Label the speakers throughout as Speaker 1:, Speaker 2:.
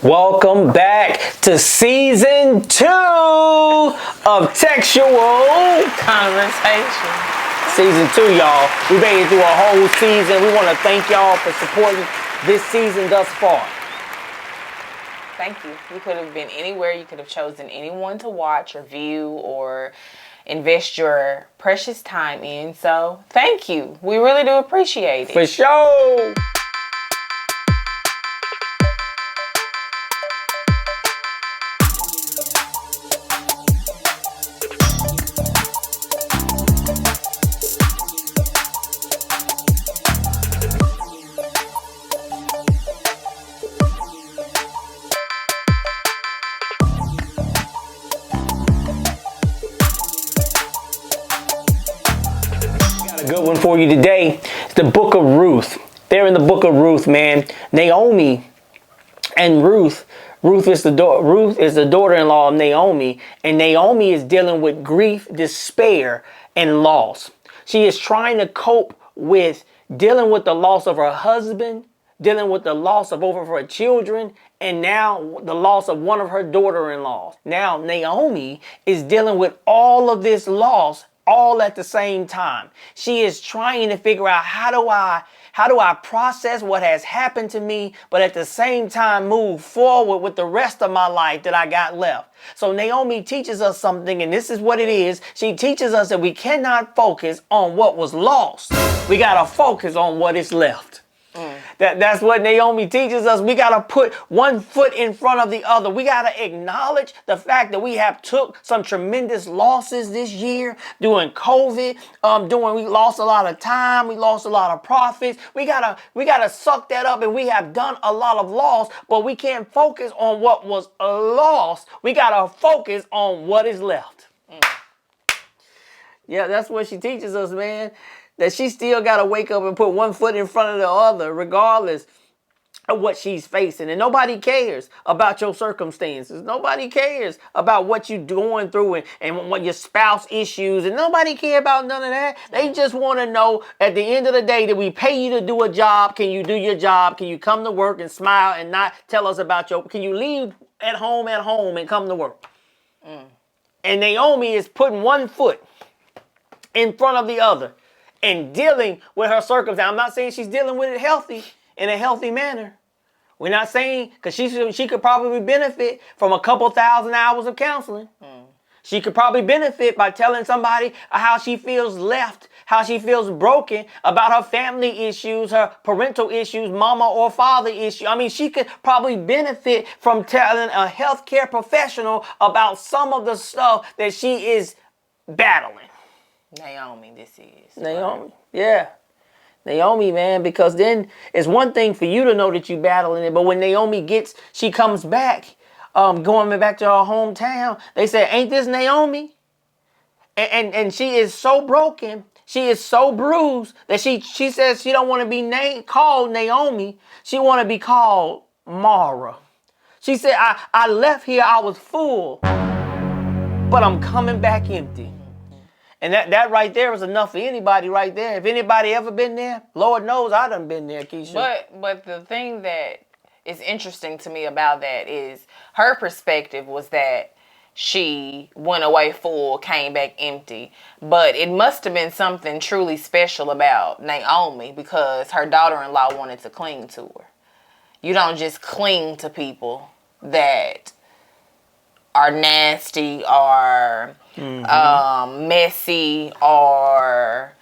Speaker 1: Welcome back to season 2 of Textual
Speaker 2: Conversation.
Speaker 1: Season 2, y'all. We made it through a whole season. We want to thank y'all for supporting this season thus far.
Speaker 2: Thank you. You could have been anywhere. You could have chosen anyone to watch or view or invest your precious time in. So thank you. We really do appreciate it.
Speaker 1: For sure. Good one for you today. It's the Book of Ruth. They're in the Book of Ruth, man. Naomi and Ruth. Ruth is the daughter-in-law of Naomi, and Naomi is dealing with grief, despair, and loss. She is trying to cope with dealing with the loss of her husband, dealing with the loss of both of her children, and now the loss of one of her daughter-in-laws. Now Naomi is dealing with all of this loss all at the same time. She is trying to figure out how do I process what has happened to me, but at the same time move forward with the rest of my life that I got left. So Naomi teaches us something, and this is what it is. She teaches us that we cannot focus on what was lost. We got to focus on what is left. That's what Naomi teaches us. We got to put one foot in front of the other. We got to acknowledge the fact that we have took some tremendous losses this year during COVID. We lost a lot of time. We lost a lot of profits. We gotta suck that up, and we have done a lot of loss, but we can't focus on what was lost. We got to focus on what is left. Yeah, that's what she teaches us, man. That she still got to wake up and put one foot in front of the other, regardless of what she's facing. And nobody cares about your circumstances. Nobody cares about what you're going through and what your spouse issues. And nobody care about none of that. They just want to know at the end of the day that we pay you to do a job. Can you do your job? Can you come to work and smile and not tell us about can you leave at home and come to work? And Naomi is putting one foot in front of the other and dealing with her circumstance. I'm not saying she's dealing with it in a healthy manner. We're not saying, because she could probably benefit from a couple thousand hours of counseling. She could probably benefit by telling somebody how she feels left, how she feels broken about her family issues, her parental issues, mama or father issue. I mean, she could probably benefit from telling a healthcare professional about some of the stuff that she is battling.
Speaker 2: Naomi, this is.
Speaker 1: Naomi, yeah. Naomi, man, because then it's one thing for you to know that you're battling it, but when she comes back, going back to her hometown, they say, ain't this Naomi? And she is so broken, she is so bruised that she says she don't want to be called Naomi. She want to be called Mara. She said, I left here, I was full, but I'm coming back empty. And that right there is enough for anybody right there. If anybody ever been there, Lord knows I done been there, Keisha.
Speaker 2: But the thing that is interesting to me about that is her perspective was that she went away full, came back empty. But it must have been something truly special about Naomi because her daughter-in-law wanted to cling to her. You don't just cling to people that are nasty or messy or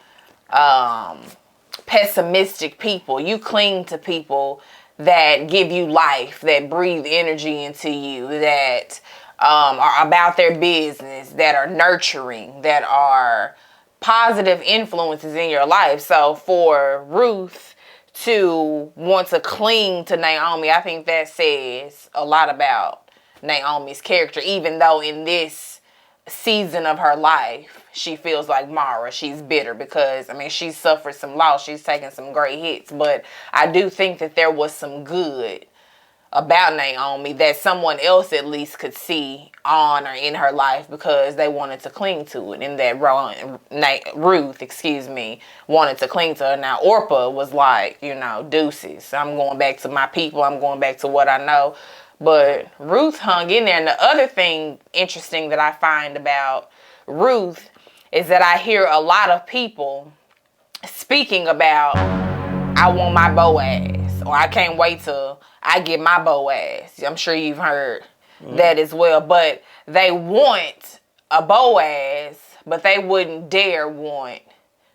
Speaker 2: pessimistic people. You cling to people that give you life, that breathe energy into you, that are about their business, that are nurturing, that are positive influences in your life. So for Ruth to want to cling to Naomi, I think that says a lot about Naomi's character, even though in this season of her life she feels like Mara. She's bitter because she's suffered some loss, she's taken some great hits, but I do think that there was some good about Naomi that someone else at least could see on or in her life because they wanted to cling to it. And that Ruth, wanted to cling to her. Now Orpah was like, deuces. I'm going back to my people. I'm going back to what I know. But Ruth hung in there. And the other thing interesting that I find about Ruth is that I hear a lot of people speaking about, I want my Boaz, or I can't wait till I get my Boaz. I'm sure you've heard that as well. But they want a Boaz, but they wouldn't dare want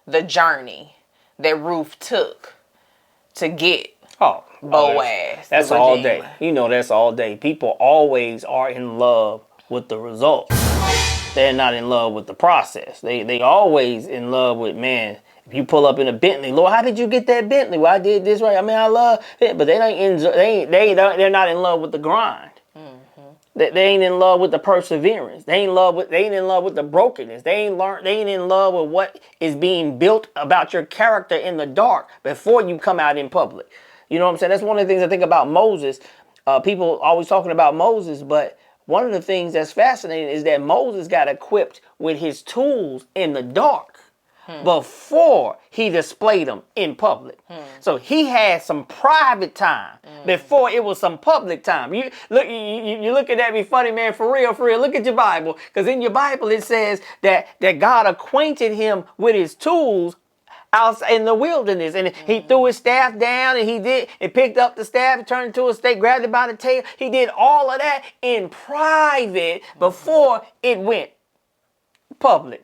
Speaker 2: the journey that Ruth took to get Boaz.
Speaker 1: That's all day. You know, that's all day. People always are in love with the results. They're not in love with the process. They always in love with, man, if you pull up in a Bentley, Lord, how did you get that Bentley? Well, I did this right. I mean, I love it, but they're not in love with the grind. They ain't in love with the perseverance. They ain't in love with the brokenness. They ain't in love with what is being built about your character in the dark before you come out in public. You know what I'm saying? That's one of the things I think about Moses. People always talking about Moses, but one of the things that's fascinating is that Moses got equipped with his tools in the dark before he displayed them in public. So he had some private time before it was some public time. You looking at me funny, man, for real. Look at your Bible, because in your Bible it says that God acquainted him with his tools out in the wilderness, and he threw his staff down, and he picked up the staff, turned it into a stake, grabbed it by the tail. He did all of that in private before it went public.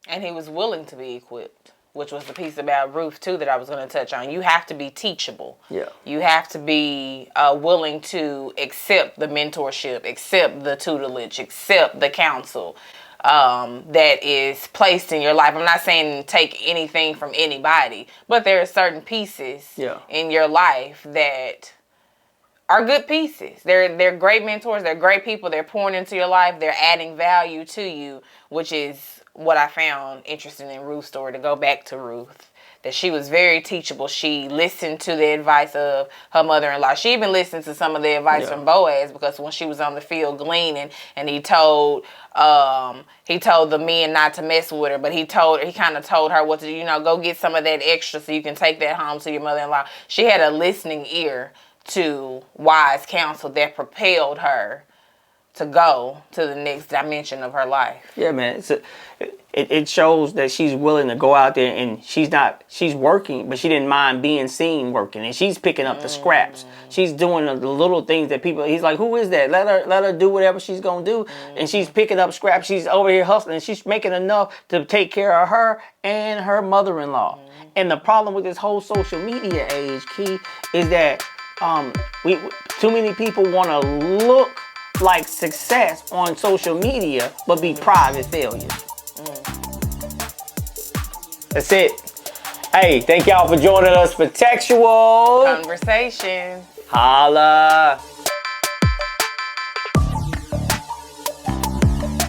Speaker 2: And he was willing to be equipped, which was the piece about Ruth, too, that I was going to touch on. You have to be teachable.
Speaker 1: Yeah.
Speaker 2: You have to be willing to accept the mentorship, accept the tutelage, accept the counsel that is placed in your life. I'm not saying take anything from anybody, but there are certain pieces in your life that are good pieces. They're great mentors. They're great people. They're pouring into your life. They're adding value to you, which is what I found interesting in Ruth's story, to go back to Ruth, that she was very teachable. She listened to the advice of her mother-in-law. She even listened to some of the advice from Boaz, because when she was on the field gleaning, and he told the men not to mess with her, but he kind of told her what to do, go get some of that extra so you can take that home to your mother-in-law. She had a listening ear to wise counsel that propelled her to go to the next dimension of her life.
Speaker 1: Yeah, man. It shows that she's willing to go out there, and she's working, but she didn't mind being seen working, and she's picking up the scraps. She's doing the little things that people, he's like, who is that? Let her do whatever she's going to do. And she's picking up scraps. She's over here hustling. She's making enough to take care of her and her mother-in-law. And the problem with this whole social media age, Key, is that too many people want to look like success on social media, but be private failures. That's it. Hey, thank y'all for joining us for Textual
Speaker 2: Conversation.
Speaker 1: Holla.